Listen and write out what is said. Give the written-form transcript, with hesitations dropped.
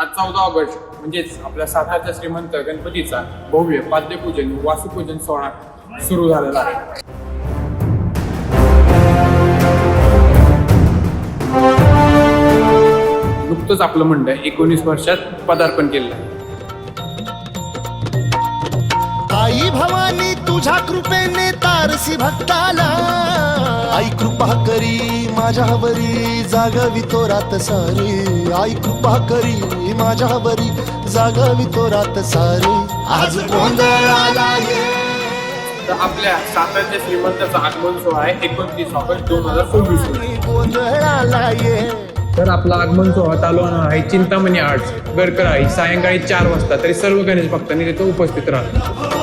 आज 14 ऑगस्ट म्हणजेच आपल्या सातारच्या श्रीमंत गणपतीचा भव्य पाद्यपूजन वासुपूजन सोहळा सुरू झालेला आहे. नुकतंच आपलं मंडळ 19 वर्षात पदार्पण केलं आहे. आई भवानी तुझ्या कृपेने तारसी भक्ताला, आई कृपा करी माझ्यावरी जागवी तो रात सारी, आई कृपा करी माझ्यावरी जागवी तो रात सारी. आज गोंधळाला ये. तर आपल्या सातारच्या श्रीमंताचा आगमन सोहळा आहे 29 ऑगस्ट 2024. गोंधळाला ये. तर आपला आगमन सोहळा चालू होणार आहे चिंतामणी आर्ट्स गडकराई सायंकाळी 4 वाजता. तरी सर्व गणेश भक्तांनी तिथे उपस्थित राहा.